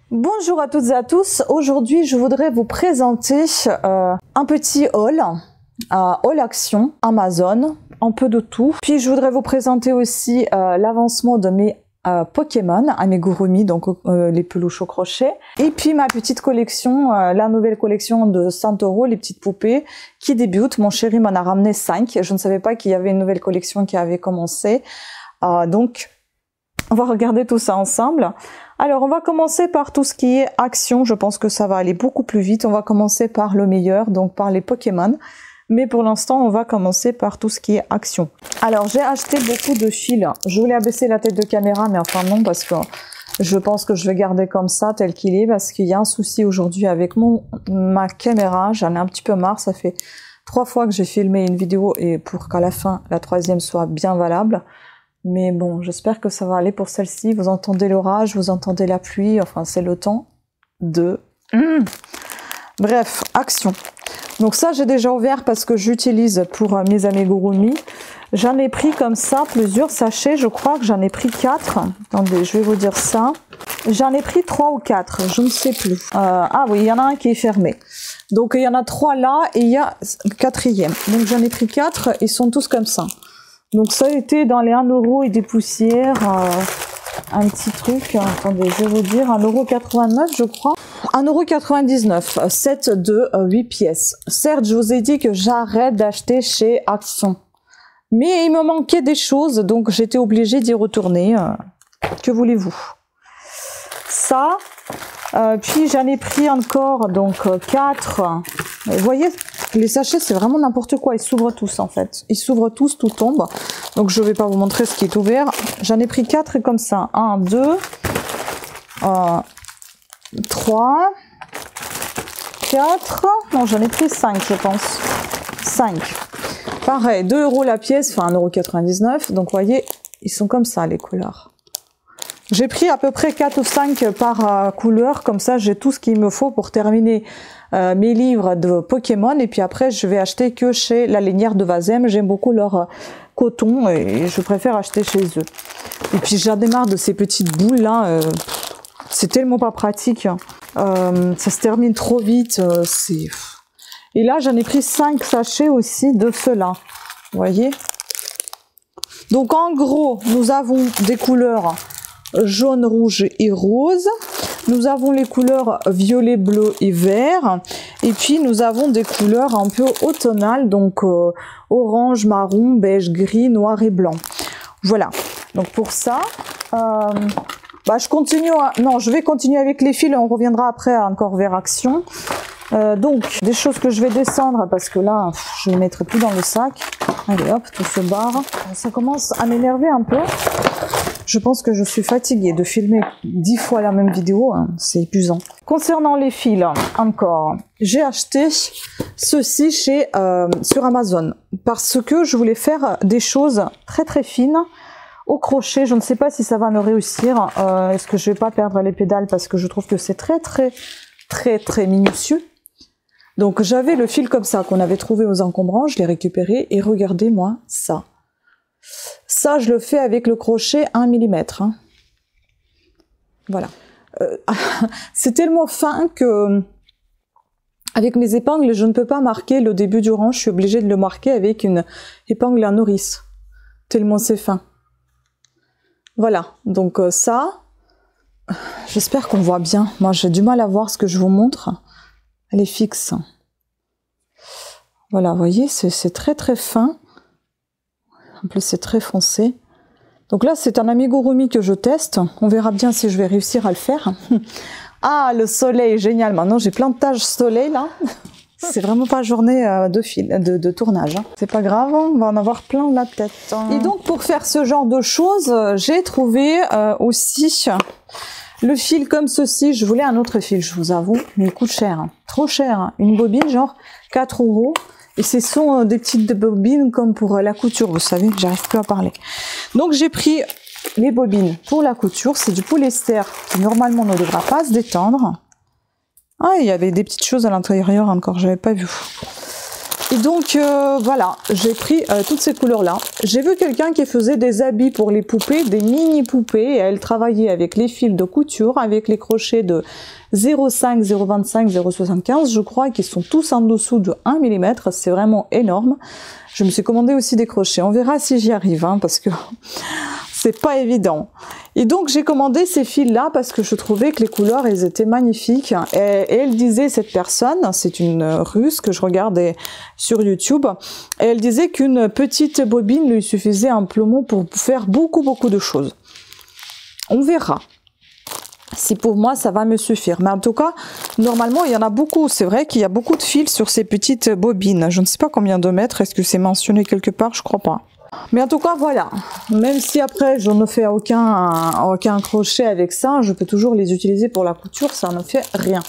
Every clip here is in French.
Bonjour à toutes et à tous, aujourd'hui je voudrais vous présenter un petit haul action Amazon, un peu de tout. Puis je voudrais vous présenter aussi l'avancement de mes Pokémon, amigurumi, donc les peluches au crochet. Et puis ma petite collection, la nouvelle collection de Santoro, les petites poupées, qui débute. Mon chéri m'en a ramené 5. Je ne savais pas qu'il y avait une nouvelle collection qui avait commencé. Donc on va regarder tout ça ensemble. Alors, on va commencer par tout ce qui est action. Je pense que ça va aller beaucoup plus vite. On va commencer par le meilleur, donc par les Pokémon. Mais pour l'instant, on va commencer par tout ce qui est action. Alors, j'ai acheté beaucoup de fils. Je voulais abaisser la tête de caméra, mais enfin non, parce que je pense que je vais garder comme ça, tel qu'il est, parce qu'il y a un souci aujourd'hui avec ma caméra. J'en ai un petit peu marre. Ça fait 3 fois que j'ai filmé une vidéo et pour qu'à la fin, la 3e soit bien valable. Mais bon, j'espère que ça va aller pour celle-ci. Vous entendez l'orage, vous entendez la pluie, enfin c'est le temps de... Bref, action. Donc ça, j'ai déjà ouvert parce que j'utilise pour mes amigurumi. J'en ai pris comme ça plusieurs sachets, je crois que j'en ai pris 4. Attendez, je vais vous dire ça. J'en ai pris 3 ou 4, je ne sais plus. Ah oui, il y en a un qui est fermé. Donc il y en a 3 là et il y a 4e. Donc j'en ai pris 4, ils sont tous comme ça. Donc ça a été dans les 1 € et des poussières, un petit truc, attendez, je vais vous dire, 1,89 € je crois. 1,99 €, 7 de 8 pièces. Certes, je vous ai dit que j'arrête d'acheter chez Action. Mais il me manquait des choses, donc j'étais obligée d'y retourner. Que voulez-vous? Ça, puis j'en ai pris encore, donc 4. Vous voyez, les sachets, c'est vraiment n'importe quoi. Ils s'ouvrent tous, en fait. Ils s'ouvrent tous, tout tombe. Donc, je ne vais pas vous montrer ce qui est ouvert. J'en ai pris 4 comme ça. 1, 2, 3, 4. Non, j'en ai pris 5, je pense. 5. Pareil, 2 € la pièce, enfin 1,99 €. Donc, vous voyez, ils sont comme ça, les couleurs. J'ai pris à peu près 4 ou 5 par couleur. Comme ça, j'ai tout ce qu'il me faut pour terminer mes livres de Pokémon. Et puis après, je vais acheter que chez la Lainière de Vazem. J'aime beaucoup leur coton et je préfère acheter chez eux. Et puis, j'en ai marre de ces petites boules là. C'est tellement pas pratique. Ça se termine trop vite. Et là, j'en ai pris 5 sachets aussi de ceux-là. Vous voyez? Donc, en gros, nous avons des couleurs jaune, rouge et rose. Nous avons les couleurs violet, bleu et vert. Et puis nous avons des couleurs un peu automnales, donc orange, marron, beige, gris, noir et blanc. Voilà. Donc pour ça, je continue. Non, je vais continuer avec les fils. On reviendra après encore vers action. Donc des choses que je vais descendre parce que là, je ne les mettrai plus dans le sac. Allez hop, tout se barre. Ça commence à m'énerver un peu. Je pense que je suis fatiguée de filmer 10 fois la même vidéo, hein, c'est épuisant. Concernant les fils, encore, j'ai acheté ceci sur Amazon parce que je voulais faire des choses très très fines au crochet. Je ne sais pas si ça va me réussir. Est-ce que je vais pas perdre les pédales parce que je trouve que c'est très minutieux. Donc j'avais le fil comme ça qu'on avait trouvé aux encombrants, je l'ai récupéré et regardez-moi ça. Ça, je le fais avec le crochet 1 mm. Hein. Voilà. C'est tellement fin que, avec mes épingles, je ne peux pas marquer le début du rang. Je suis obligée de le marquer avec une épingle à nourrice. Tellement c'est fin. Voilà. Donc ça, j'espère qu'on voit bien. Moi, j'ai du mal à voir ce que je vous montre. Elle est fixe. Voilà, vous voyez, c'est très fin. En plus, c'est très foncé. Donc là, c'est un amigurumi que je teste. On verra bien si je vais réussir à le faire. Ah, le soleil, génial. Maintenant, j'ai plein de taches soleil, là. C'est vraiment pas journée de tournage. Hein. C'est pas grave, on va en avoir plein la tête. Hein. Et donc, pour faire ce genre de choses, j'ai trouvé aussi le fil comme ceci. Je voulais un autre fil, je vous avoue, mais il coûte cher. Hein. Trop cher. Hein. Une bobine, genre 4 €. Et ce sont des petites bobines comme pour la couture, vous savez, j'arrive plus à parler. Donc j'ai pris les bobines pour la couture, c'est du polyester qui normalement ne devra pas se détendre. Ah, il y avait des petites choses à l'intérieur encore, j'avais pas vu. Et donc voilà, j'ai pris toutes ces couleurs-là. J'ai vu quelqu'un qui faisait des habits pour les poupées, des mini poupées, et elle travaillait avec les fils de couture, avec les crochets de 0,5, 0,25, 0,75, je crois, qui sont tous en dessous de 1 mm. C'est vraiment énorme. Je me suis commandé aussi des crochets. On verra si j'y arrive, hein, parce que c'est pas évident. Et donc j'ai commandé ces fils-là parce que je trouvais que les couleurs, elles étaient magnifiques. Et elle disait, cette personne, c'est une Russe que je regardais sur YouTube, et elle disait qu'une petite bobine lui suffisait amplement pour faire beaucoup de choses. On verra si pour moi ça va me suffire. Mais en tout cas, normalement il y en a beaucoup. C'est vrai qu'il y a beaucoup de fils sur ces petites bobines. Je ne sais pas combien de mètres. Est-ce que c'est mentionné quelque part? Je crois pas. Mais en tout cas, voilà. Même si après je ne fais aucun crochet avec ça, je peux toujours les utiliser pour la couture. Ça ne fait rien.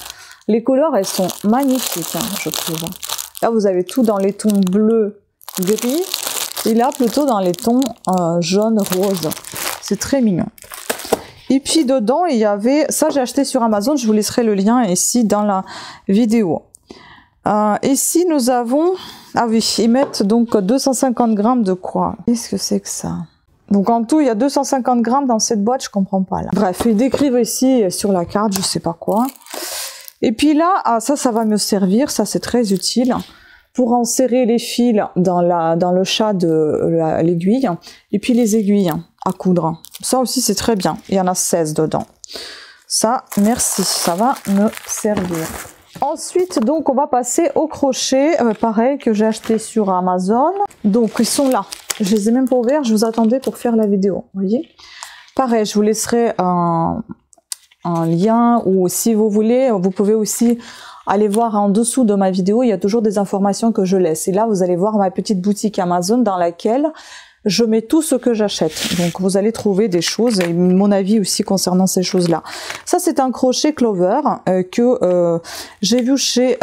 Les couleurs, elles sont magnifiques, hein, je trouve. Là, vous avez tout dans les tons bleu, gris. Et là, plutôt dans les tons jaune, rose. C'est très mignon. Et puis dedans, il y avait... Ça, j'ai acheté sur Amazon. Je vous laisserai le lien ici dans la vidéo. Ici, nous avons... Ah oui, ils mettent donc 250 grammes de quoi? Qu'est-ce que c'est que ça? Donc en tout, il y a 250 grammes dans cette boîte, je comprends pas là. Bref, ils décrivent ici sur la carte, je sais pas quoi. Et puis là, ah, ça va me servir, ça c'est très utile. Pour enserrer les fils dans le chat de l'aiguille. Et puis les aiguilles à coudre. Ça aussi c'est très bien. Il y en a 16 dedans. Ça, merci, ça va me servir. Ensuite, donc, on va passer au crochet, pareil, que j'ai acheté sur Amazon. Donc, ils sont là. Je les ai même pas ouverts, je vous attendais pour faire la vidéo, vous voyez. Pareil, je vous laisserai un lien, ou si vous voulez, vous pouvez aussi aller voir en dessous de ma vidéo, il y a toujours des informations que je laisse. Et là, vous allez voir ma petite boutique Amazon dans laquelle je mets tout ce que j'achète. Donc, vous allez trouver des choses, et mon avis aussi concernant ces choses-là. Ça, c'est un crochet Clover que j'ai vu chez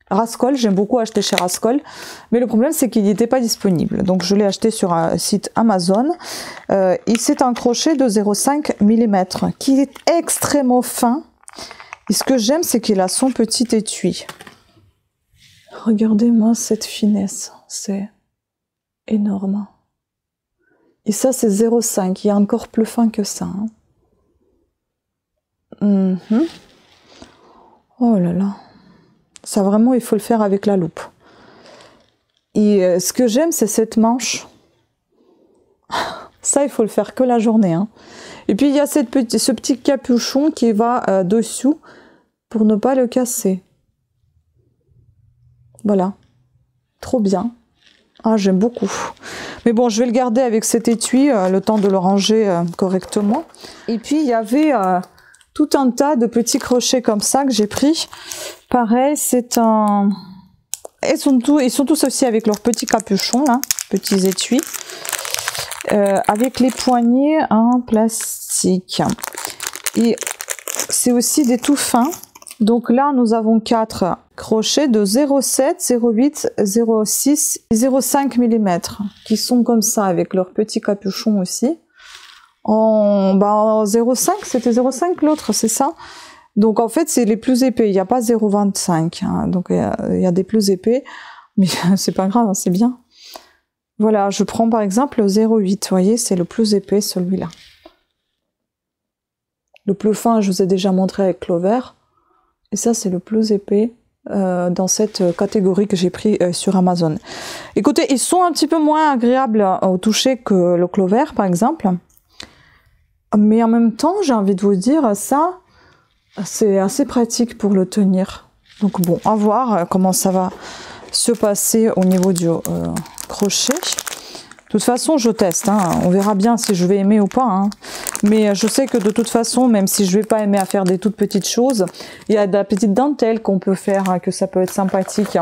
Rascol. J'aime beaucoup acheter chez Rascol. Mais le problème, c'est qu'il n'était pas disponible. Donc, je l'ai acheté sur un site Amazon. Et c'est un crochet de 0,5 mm qui est extrêmement fin. Et ce que j'aime, c'est qu'il a son petit étui. Regardez-moi cette finesse. C'est... énorme. Et ça, c'est 0,5. Il y a encore plus fin que ça. Hein. Oh là là. Ça, vraiment, il faut le faire avec la loupe. Et ce que j'aime, c'est cette manche. Ça, il faut le faire que la journée. Hein. Et puis, il y a ce petit capuchon qui va dessous pour ne pas le casser. Voilà. Trop bien. Ah, j'aime beaucoup. Mais bon, je vais le garder avec cet étui, le temps de le ranger correctement. Et puis, il y avait tout un tas de petits crochets comme ça que j'ai pris. Pareil, c'est un... Ils sont tous aussi avec leurs petits capuchons, là, petits étuis. Avec les poignées en plastique. Et c'est aussi des tout fins. Donc là, nous avons 4 crochets de 0,7, 0,8, 0,6 et 0,5 mm qui sont comme ça avec leur petit capuchon aussi. En 0,5, c'était 0,5 l'autre, c'est ça? Donc en fait, c'est les plus épais, il n'y a pas 0,25. Hein. Donc il y a des plus épais, mais c'est pas grave, hein, c'est bien. Voilà, je prends par exemple le 0,8, vous voyez, c'est le plus épais celui-là. Le plus fin, je vous ai déjà montré avec Clover. Et ça, c'est le plus épais dans cette catégorie que j'ai pris sur Amazon. Écoutez, ils sont un petit peu moins agréables au toucher que le Clover, par exemple. Mais en même temps, j'ai envie de vous dire, ça, c'est assez pratique pour le tenir. Donc bon, à voir comment ça va se passer au niveau du crochet. De toute façon, je teste. Hein. On verra bien si je vais aimer ou pas. Hein. Mais je sais que de toute façon, même si je vais pas aimer à faire des toutes petites choses, il y a de la petite dentelle qu'on peut faire, hein, que ça peut être sympathique.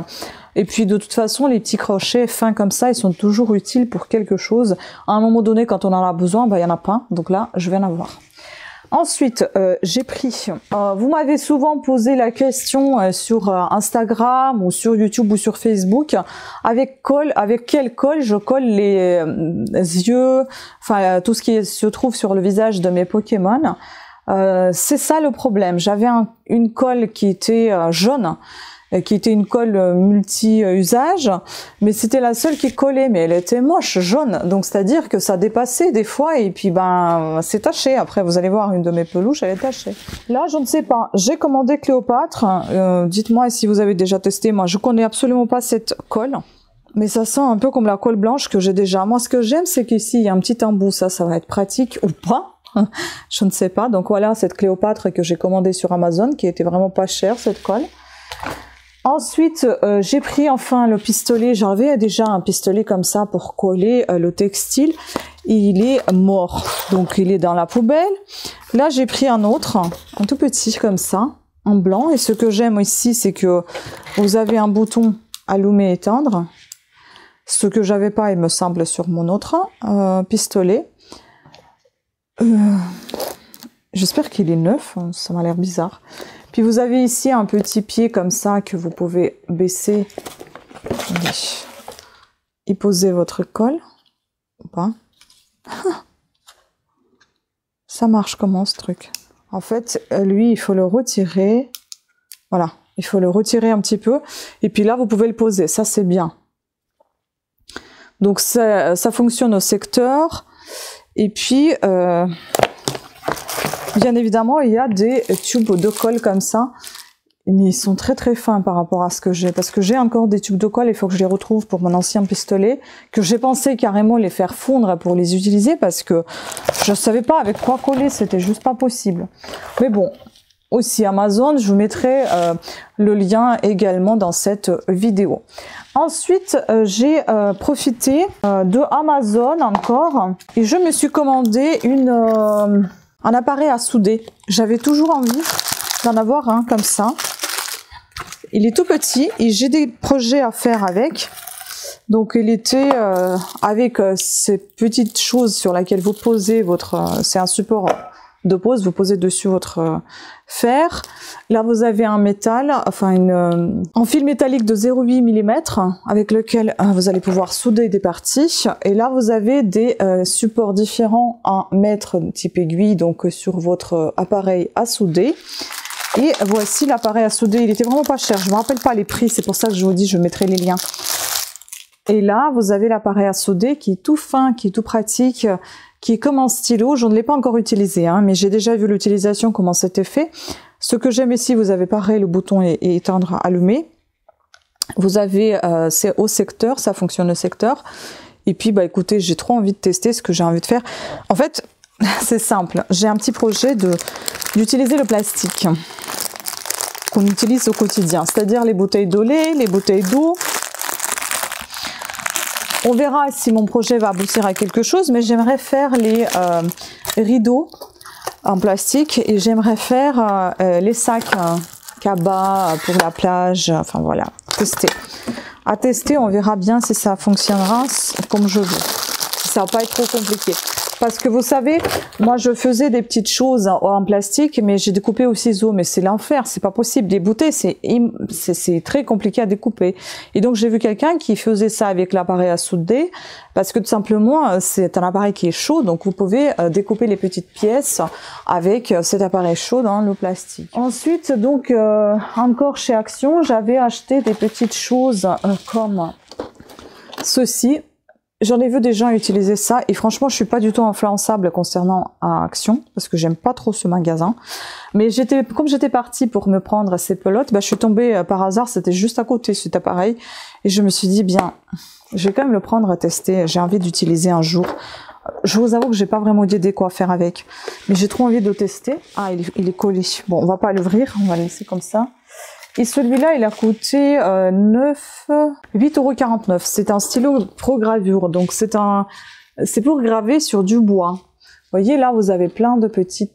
Et puis de toute façon, les petits crochets fins comme ça, ils sont toujours utiles pour quelque chose. À un moment donné, quand on en a besoin, il y en a pas. Donc là, je vais en avoir. Ensuite, j'ai pris, vous m'avez souvent posé la question sur Instagram ou sur YouTube ou sur Facebook, avec quelle colle je colle les yeux, enfin tout ce qui se trouve sur le visage de mes Pokémon. C'est ça le problème. J'avais une colle qui était jaune, qui était une colle multi-usage, mais c'était la seule qui collait, mais elle était moche, jaune, donc c'est-à-dire que ça dépassait des fois, et puis ben c'est taché. Après vous allez voir, une de mes peluches elle est tachée. Là je ne sais pas, j'ai commandé Cléopâtre, dites-moi si vous avez déjà testé. Moi je connais absolument pas cette colle, mais ça sent un peu comme la colle blanche que j'ai déjà. Moi ce que j'aime c'est qu'ici il y a un petit embout, ça va être pratique ou pas. Je ne sais pas. Donc voilà cette Cléopâtre que j'ai commandée sur Amazon, qui était vraiment pas chère cette colle. Ensuite j'ai pris enfin le pistolet. J'avais déjà un pistolet comme ça pour coller le textile. Il est mort, donc il est dans la poubelle. Là j'ai pris un autre, un tout petit comme ça, en blanc. Et ce que j'aime ici c'est que vous avez un bouton allumer éteindre, ce que j'avais pas il me semble sur mon autre pistolet. J'espère qu'il est neuf, ça m'a l'air bizarre. Puis vous avez ici un petit pied comme ça que vous pouvez baisser et poser votre colle ou pas. Ça marche comment ce truc? En fait lui il faut le retirer, voilà, il faut le retirer un petit peu et puis là vous pouvez le poser, ça c'est bien. Donc ça fonctionne au secteur. Et puis, bien évidemment, il y a des tubes de colle comme ça, mais ils sont très très fins par rapport à ce que j'ai, parce que j'ai encore des tubes de colle, il faut que je les retrouve pour mon ancien pistolet, que j'ai pensé carrément les faire fondre pour les utiliser, parce que je ne savais pas avec quoi coller, c'était juste pas possible. Mais bon, aussi Amazon, je vous mettrai le lien également dans cette vidéo. Ensuite, j'ai profité de Amazon encore et je me suis commandé un appareil à souder. J'avais toujours envie d'en avoir un comme ça. Il est tout petit et j'ai des projets à faire avec. Donc il était avec ces petites choses sur lesquelles vous posez votre... c'est un support de pose, vous posez dessus votre fer. Là vous avez un métal, enfin un fil métallique de 0,8 mm avec lequel vous allez pouvoir souder des parties. Et là vous avez des supports différents à mettre type aiguille, donc sur votre appareil à souder. Et voici l'appareil à souder, il était vraiment pas cher, je me rappelle pas les prix, c'est pour ça que je vous dis, je mettrai les liens. Et là vous avez l'appareil à souder qui est tout fin, qui est tout pratique, qui est comme un stylo. Je ne l'ai pas encore utilisé, hein, mais j'ai déjà vu l'utilisation, comment c'était fait. Ce que j'aime ici, vous avez pareil le bouton et éteindre, allumer. Vous avez, c'est au secteur, ça fonctionne au secteur. Et puis, bah écoutez, j'ai trop envie de tester ce que j'ai envie de faire. En fait, c'est simple. J'ai un petit projet d'utiliser le plastique qu'on utilise au quotidien, c'est-à-dire les bouteilles de lait, les bouteilles d'eau. On verra si mon projet va aboutir à quelque chose, mais j'aimerais faire les rideaux en plastique et j'aimerais faire les sacs cabas pour la plage, enfin voilà, tester. À tester, on verra bien si ça fonctionnera comme je veux. Ça va pas être trop compliqué. Parce que vous savez, moi je faisais des petites choses en plastique, mais j'ai découpé au ciseau, mais c'est l'enfer, c'est pas possible. Des bouteilles, c'est très compliqué à découper. Et donc j'ai vu quelqu'un qui faisait ça avec l'appareil à souder, parce que tout simplement c'est un appareil qui est chaud, donc vous pouvez découper les petites pièces avec cet appareil chaud dans le plastique. Ensuite, donc encore chez Action, j'avais acheté des petites choses comme ceci. J'en ai vu des gens utiliser ça et franchement je suis pas du tout influençable concernant Action parce que j'aime pas trop ce magasin. Mais comme j'étais partie pour me prendre ces pelotes, bah, je suis tombée par hasard, c'était juste à côté cet appareil et je me suis dit bien, je vais quand même le prendre à tester, j'ai envie d'utiliser un jour. Je vous avoue que j'ai pas vraiment d'idée quoi faire avec, mais j'ai trop envie de le tester. Ah il est collé, bon on va pas l'ouvrir, on va le laisser comme ça. Et celui-là, il a coûté 8,49 €. C'est un stylo pro gravure, donc c'est pour graver sur du bois. Vous voyez, là, vous avez plein de petits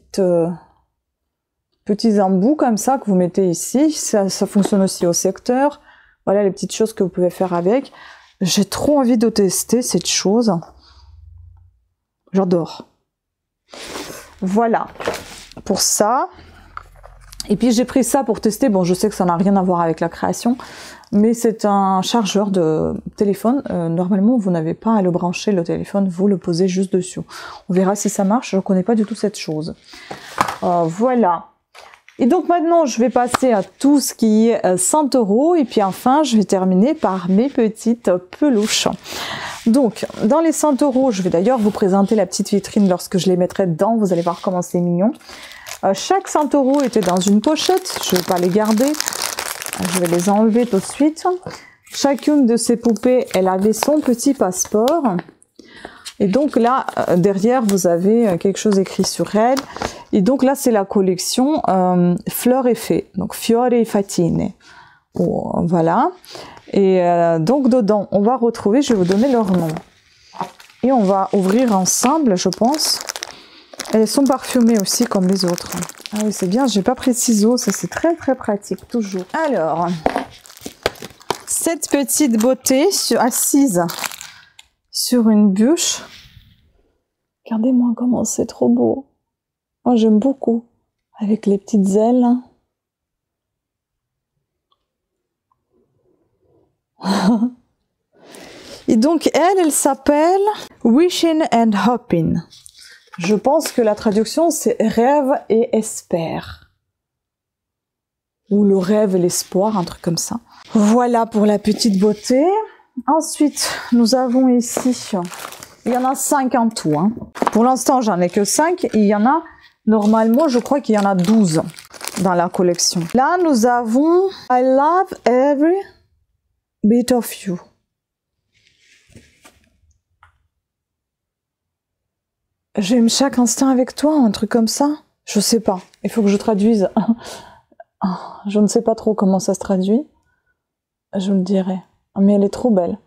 embouts comme ça que vous mettez ici. Ça fonctionne aussi au secteur. Voilà les petites choses que vous pouvez faire avec. J'ai trop envie de tester cette chose. J'adore. Voilà pour ça. Et puis j'ai pris ça pour tester, bon je sais que ça n'a rien à voir avec la création, mais c'est un chargeur de téléphone. Normalement vous n'avez pas à le brancher le téléphone, vous le posez juste dessus. On verra si ça marche, je ne connais pas du tout cette chose. Voilà. Et donc maintenant, je vais passer à tout ce qui est 100 €. Et puis enfin, je vais terminer par mes petites peluches. Donc, dans les 100 €, je vais d'ailleurs vous présenter la petite vitrine lorsque je les mettrai dedans. Vous allez voir comment c'est mignon. Chaque 100 € était dans une pochette. Je ne vais pas les garder. Je vais les enlever tout de suite. Chacune de ces poupées, elle avait son petit passeport. Et donc là, derrière, vous avez quelque chose écrit sur elle. Et donc là, c'est la collection Fleurs et Fées. Donc, Fiore e Fatine. Oh, voilà. Et donc, dedans, on va retrouver, je vais vous donner leur nom. Et on va ouvrir ensemble, je pense. Elles sont parfumées aussi, comme les autres. Ah oui, c'est bien, j'ai pas pris de ciseaux. Ça, c'est très, très pratique, toujours. Alors, cette petite beauté assise sur une bûche. Regardez-moi comment c'est trop beau. Moi, j'aime beaucoup. Avec les petites ailes. Et donc, elle s'appelle Wishing and Hoping. Je pense que la traduction, c'est rêve et espère. Ou le rêve et l'espoir, un truc comme ça. Voilà pour la petite beauté. Ensuite, nous avons ici, il y en a 5 en tout. Hein. Pour l'instant, j'en ai que 5. Et il y en a, normalement, je crois qu'il y en a 12 dans la collection. Là, nous avons I love every bit of you. J'aime chaque instant avec toi, un truc comme ça. Je sais pas. Il faut que je traduise. Je ne sais pas trop comment ça se traduit. Je le dirai. Mais elle est trop belle.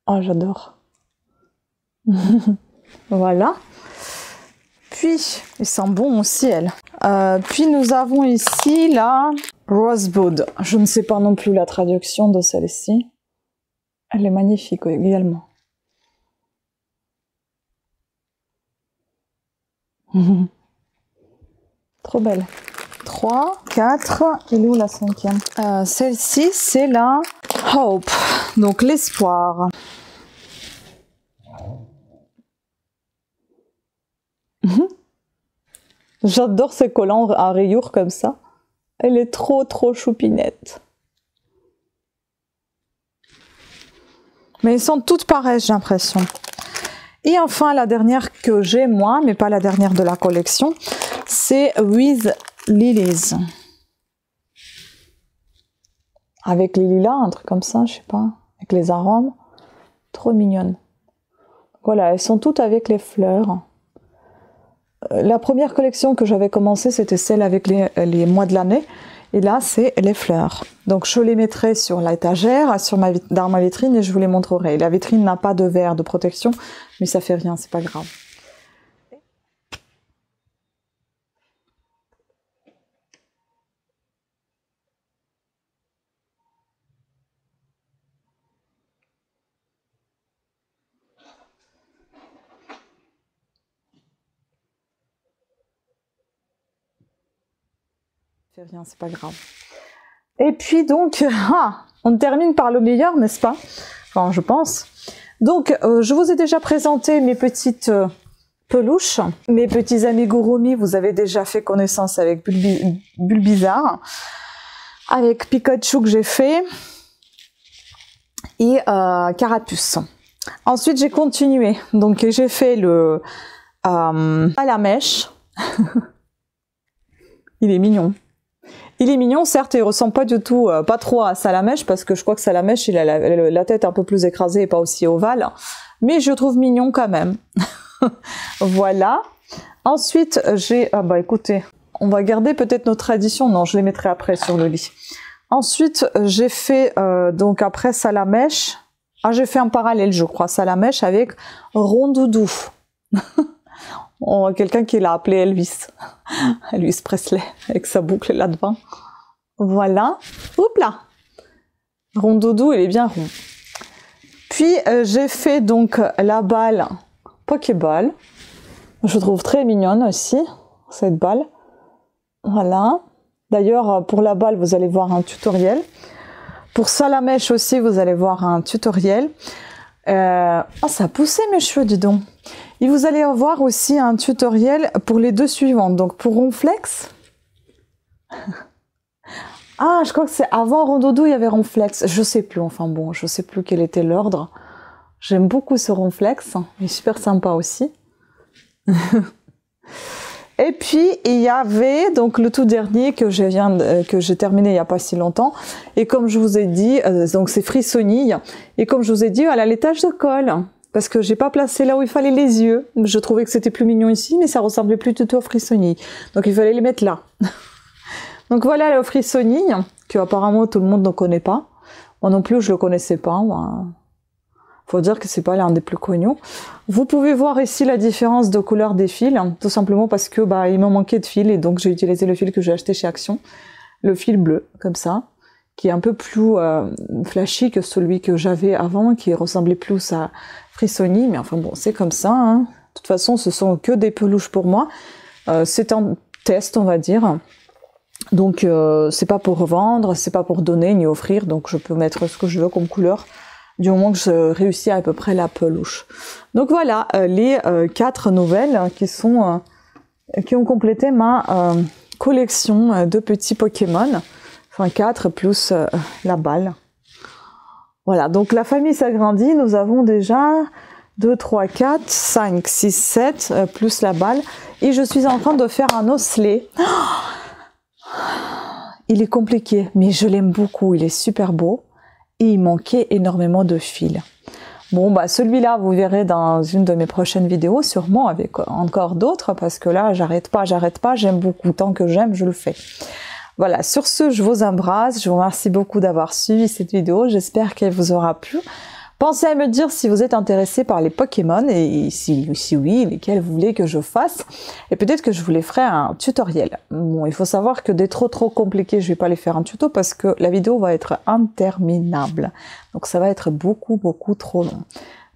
Oh, j'adore. Voilà. Puis, il sent bon aussi, elle. Puis, nous avons ici, la Rosebud. Je ne sais pas non plus la traduction de celle-ci. Elle est magnifique également. Trop belle. 3, 4, et où la 5e? Celle-ci, c'est la Hope, donc l'espoir. J'adore ces collants à rayures comme ça. Elle est trop choupinette. Mais elles sont toutes pareilles, j'ai l'impression. Et enfin, la dernière que j'ai, moi, mais pas la dernière de la collection, c'est With Lilies. Avec les lilas, un truc comme ça, je sais pas. Avec les arômes. Trop mignonnes. Voilà, elles sont toutes avec les fleurs. La première collection que j'avais commencé, c'était celle avec les mois de l'année. Et là, c'est les fleurs. Donc, je les mettrai sur l'étagère, dans ma vitrine, et je vous les montrerai. La vitrine n'a pas de verre de protection, mais ça fait rien, c'est pas grave. Rien, c'est pas grave. Et puis donc, on termine par le meilleur, n'est-ce pas? Enfin, je pense. Donc, je vous ai déjà présenté mes petites peluches. Mes petits amigurumi, vous avez déjà fait connaissance avec Bulbizarre, avec Pikachu que j'ai fait, et Carapuce. Ensuite, j'ai continué. Donc, j'ai fait le Salamèche. Il est mignon. Il est mignon, certes, il ressemble pas du tout, pas trop à Salamèche, parce que je crois que Salamèche, il a la tête un peu plus écrasée et pas aussi ovale. Mais je trouve mignon quand même. Voilà. Ensuite, j'ai... Ah bah écoutez, on va garder peut-être nos traditions. Non, je les mettrai après sur le lit. Ensuite, j'ai fait, donc après Salamèche... Ah, j'ai fait un parallèle, je crois, Salamèche avec Rondoudou. Quelqu'un qui l'a appelé Elvis. Elvis Presley, avec sa boucle là-devant. Voilà. Oups là. Rondoudou, il est bien rond. Puis, j'ai fait donc la balle Pokéball. Je trouve très mignonne aussi, cette balle. Voilà. D'ailleurs, pour la balle, vous allez voir un tutoriel. Pour Salamèche aussi, vous allez voir un tutoriel. Oh, ça a poussé mes cheveux, dis donc. Et vous allez avoir aussi un tutoriel pour les deux suivantes. Donc pour Ronflex Ah, je crois que c'est avant Rondoudou, il y avait Ronflex. Je sais plus, enfin bon, je sais plus quel était l'ordre. J'aime beaucoup ce Ronflex, il est super sympa aussi. Et puis, il y avait donc le tout dernier que j'ai terminé il n'y a pas si longtemps. Et comme je vous ai dit, donc c'est Frissonille. Et comme je vous ai dit, elle a les taches de colle. Parce que j'ai pas placé là où il fallait les yeux. Je trouvais que c'était plus mignon ici, mais ça ressemblait plus du tout au Frissonille. Donc il fallait les mettre là. Donc voilà le Frissonille, que apparemment tout le monde ne connaît pas. Moi non plus, je le connaissais pas. Faut dire que c'est pas l'un des plus connus. Vous pouvez voir ici la différence de couleur des fils, tout simplement parce que il me manquait de fil et donc j'ai utilisé le fil que j'ai acheté chez Action, le fil bleu, comme ça, qui est un peu plus flashy que celui que j'avais avant, qui ressemblait plus à Frissonille, mais enfin bon, c'est comme ça. Hein. De toute façon, ce sont que des peluches pour moi. C'est un test, on va dire. Donc c'est pas pour revendre, c'est pas pour donner ni offrir, donc je peux mettre ce que je veux comme couleur. Du moment que je réussis à peu près la peluche. Donc voilà, les 4 nouvelles qui ont complété ma collection de petits Pokémon. Enfin 4 plus la balle. Voilà, donc la famille s'agrandit. Nous avons déjà 2, 3, 4, 5, 6, 7 plus la balle. Et je suis en train de faire un osselet. Il est compliqué, mais je l'aime beaucoup. Il est super beau. Et il manquait énormément de fils. Bon, celui-là, vous verrez dans une de mes prochaines vidéos, sûrement avec encore d'autres, parce que là, j'arrête pas, j'aime beaucoup. Tant que j'aime, je le fais. Voilà, sur ce, je vous embrasse. Je vous remercie beaucoup d'avoir suivi cette vidéo. J'espère qu'elle vous aura plu. Pensez à me dire si vous êtes intéressé par les Pokémon et si oui, lesquels vous voulez que je fasse. Et peut-être que je vous les ferai un tutoriel. Bon, il faut savoir que des trop compliqués, je vais pas les faire un tuto parce que la vidéo va être interminable. Donc ça va être beaucoup trop long.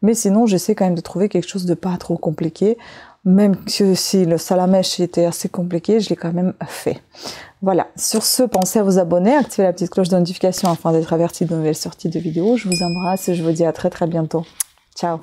Mais sinon, j'essaie quand même de trouver quelque chose de pas trop compliqué. Même que si le Salamèche était assez compliqué, je l'ai quand même fait. Voilà, sur ce, pensez à vous abonner, activer la petite cloche de notification afin d'être averti de nouvelles sorties de vidéos. Je vous embrasse et je vous dis à très bientôt. Ciao.